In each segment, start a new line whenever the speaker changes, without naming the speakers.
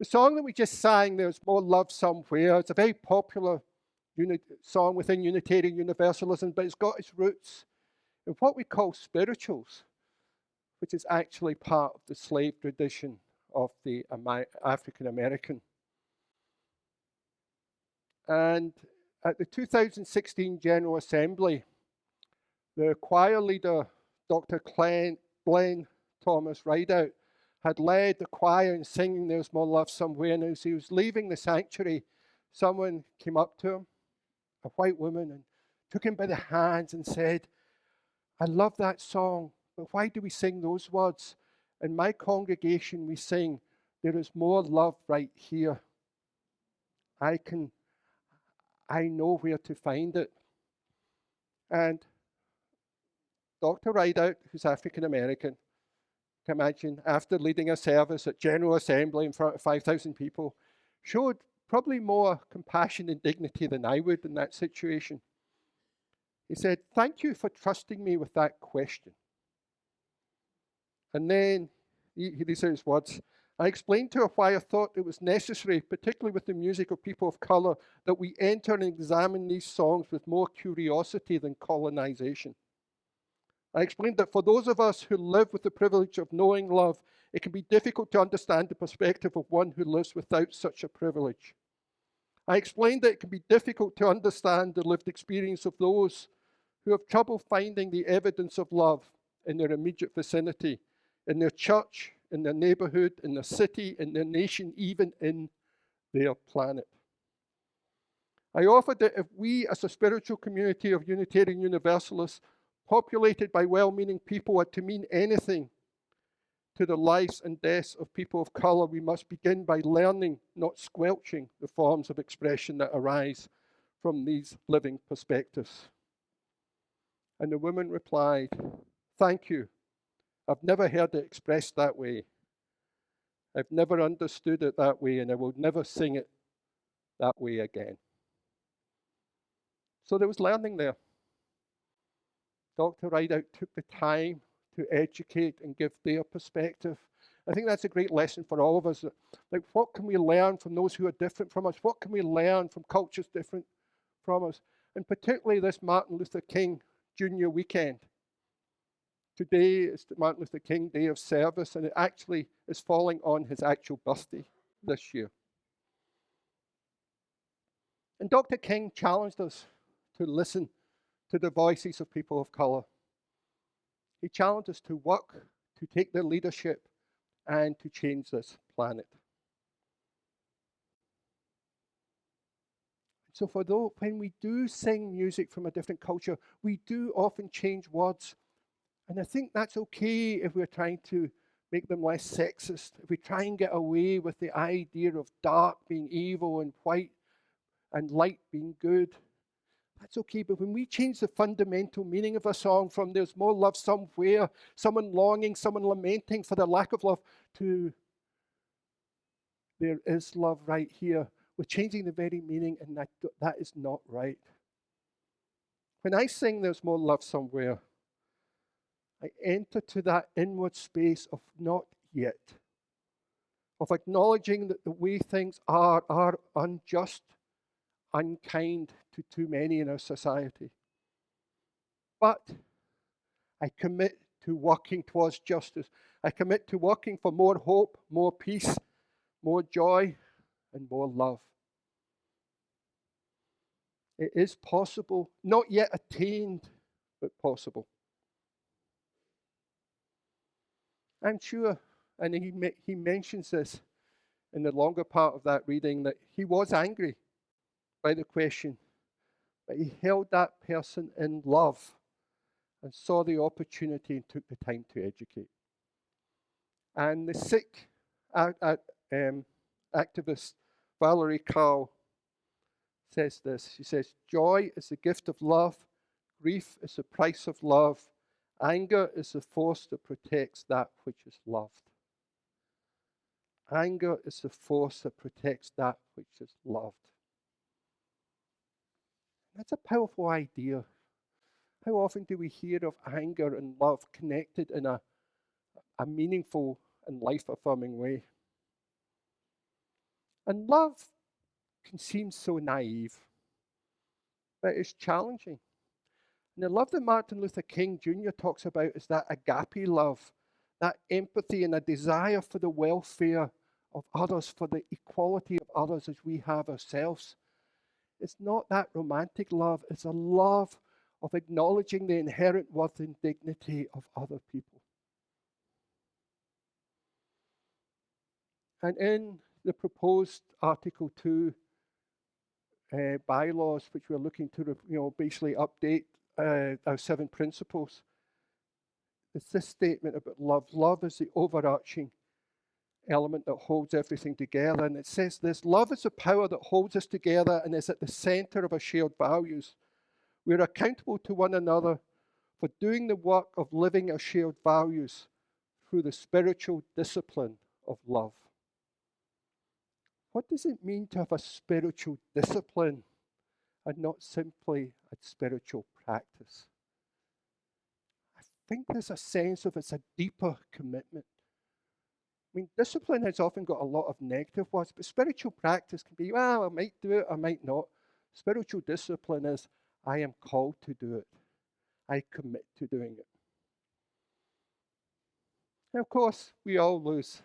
The song that we just sang, There's More Love Somewhere, it's a very popular song within Unitarian Universalism, but it's got its roots in what we call spirituals, which is actually part of the slave tradition of the African American. And at the 2016 General Assembly, the choir leader, Dr. Glenn Thomas Rideout, had led the choir in singing There's More Love Somewhere. And as he was leaving the sanctuary, someone came up to him, a white woman, and took him by the hands and said, I love that song, but why do we sing those words? In my congregation, we sing, there is more love right here. I know where to find it. And Dr. Rideout, who's African American, can imagine, after leading a service at General Assembly in front of 5,000 people, showed probably more compassion and dignity than I would in that situation. He said, thank you for trusting me with that question. And then, these are his words, I explained to her why I thought it was necessary, particularly with the music of people of colour, that we enter and examine these songs with more curiosity than colonization. I explained that for those of us who live with the privilege of knowing love, it can be difficult to understand the perspective of one who lives without such a privilege. I explained that it can be difficult to understand the lived experience of those who have trouble finding the evidence of love in their immediate vicinity, in their church, in their neighborhood, in their city, in their nation, even in their planet. I offered that if we, as a spiritual community of Unitarian Universalists, populated by well-meaning people, are to mean anything to the lives and deaths of people of colour, we must begin by learning, not squelching, the forms of expression that arise from these living perspectives. And the woman replied, thank you. I've never heard it expressed that way. I've never understood it that way, and I will never sing it that way again. So there was learning there. Dr. Rideout took the time to educate and give their perspective. I think that's a great lesson for all of us. Like, what can we learn from those who are different from us? What can we learn from cultures different from us? And particularly this Martin Luther King Jr. weekend. Today is the Martin Luther King Day of Service, and it actually is falling on his actual birthday this year. And Dr. King challenged us to listen to the voices of people of colour. He challenged us to work, to take their leadership, and to change this planet. So when we do sing music from a different culture, we do often change words. And I think that's okay if we're trying to make them less sexist, if we try and get away with the idea of dark being evil and white and light being good. That's okay, but when we change the fundamental meaning of a song from there's more love somewhere, someone longing, someone lamenting for their lack of love, to there is love right here, we're changing the very meaning, and that is not right. When I sing there's more love somewhere, I enter to that inward space of not yet, of acknowledging that the way things are unjust, unkind to too many in our society. But I commit to working towards justice. I commit to working for more hope, more peace, more joy, and more love. It is possible, not yet attained, but possible. I'm sure, and he mentions this in the longer part of that reading, that he was angry by the question, but he held that person in love and saw the opportunity and took the time to educate. And the Sikh activist Valerie Carl says this. She says, joy is the gift of love, grief is the price of love, anger is the force that protects that which is loved. Anger is the force that protects that which is loved. That's a powerful idea. How often do we hear of anger and love connected in a meaningful and life-affirming way? And love can seem so naive, but it's challenging. And the love that Martin Luther King Jr. talks about is that agape love, that empathy and a desire for the welfare of others, for the equality of others as we have ourselves. It's not that romantic love, it's a love of acknowledging the inherent worth and dignity of other people. And in the proposed Article 2 bylaws, which we're looking to basically update our 7 principles, it's this statement about love. Love is the overarching element that holds everything together. And it says this: love is the power that holds us together and is at the center of our shared values. We're accountable to one another for doing the work of living our shared values through the spiritual discipline of love. What does it mean to have a spiritual discipline and not simply a spiritual practice? I think there's a sense of it's a deeper commitment. I mean, discipline has often got a lot of negative words, but spiritual practice can be, well, I might do it, I might not. Spiritual discipline is, I am called to do it. I commit to doing it. And of course, we all lose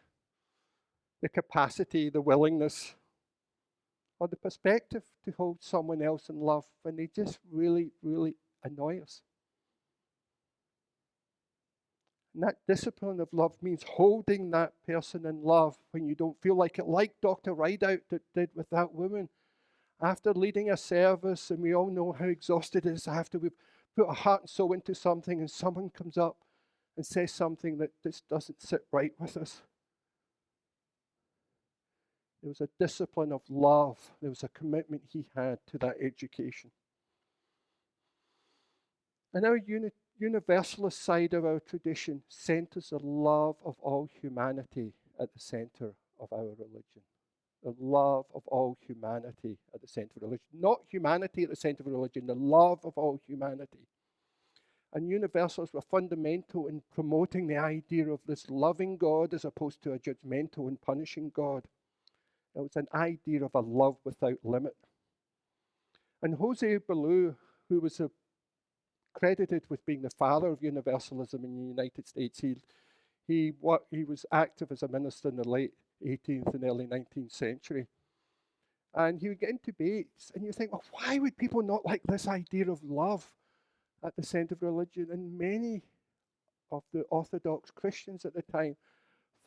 the capacity, the willingness, or the perspective to hold someone else in love when they just really, really annoy us. And that discipline of love means holding that person in love when you don't feel like it, like Dr. Rideout did with that woman. After leading a service, and we all know how exhausted it is after we've put our heart and soul into something, and someone comes up and says something that just doesn't sit right with us. There was a discipline of love. There was a commitment he had to that education. And our universalist side of our tradition centers the love of all humanity at the center of our religion. The love of all humanity at the center of religion. Not humanity at the center of religion, the love of all humanity. And universalists were fundamental in promoting the idea of this loving God as opposed to a judgmental and punishing God. It was an idea of a love without limit. And Jose Ballou, who was credited with being the father of universalism in the United States, he was active as a minister in the late 18th and early 19th century. And he would get into debates, and you think, well, why would people not like this idea of love at the center of religion? And many of the Orthodox Christians at the time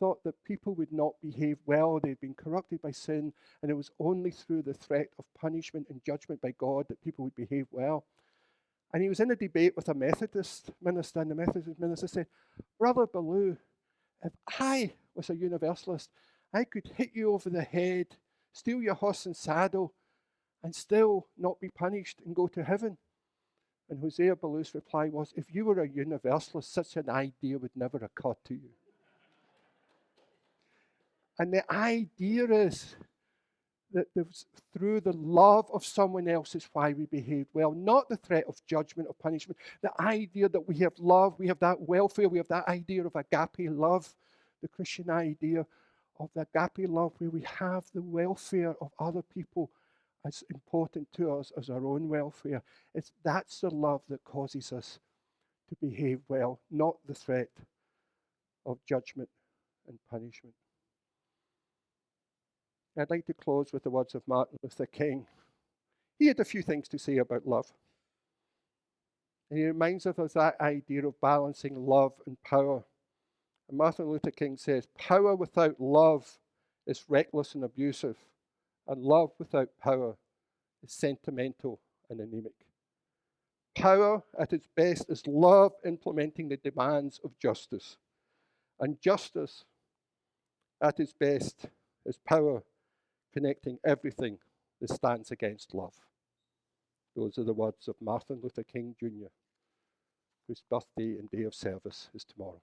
thought that people would not behave well, they'd been corrupted by sin, and it was only through the threat of punishment and judgment by God that people would behave well. And he was in a debate with a Methodist minister, and the Methodist minister said, Brother Ballou, if I was a universalist, I could hit you over the head, steal your horse and saddle, and still not be punished and go to heaven. And Hosea Ballou's reply was, if you were a universalist, such an idea would never occur to you. And the idea is that through the love of someone else is why we behave well, not the threat of judgment or punishment. The idea that we have love, we have that welfare, we have that idea of agape love, the Christian idea of the agape love where we have the welfare of other people as important to us as our own welfare. That's the love that causes us to behave well, not the threat of judgment and punishment. I'd like to close with the words of Martin Luther King. He had a few things to say about love. And he reminds us of that idea of balancing love and power. And Martin Luther King says, power without love is reckless and abusive, and love without power is sentimental and anemic. Power at its best is love implementing the demands of justice. And justice at its best is power connecting everything that stands against love. Those are the words of Martin Luther King Jr., whose birthday and day of service is tomorrow.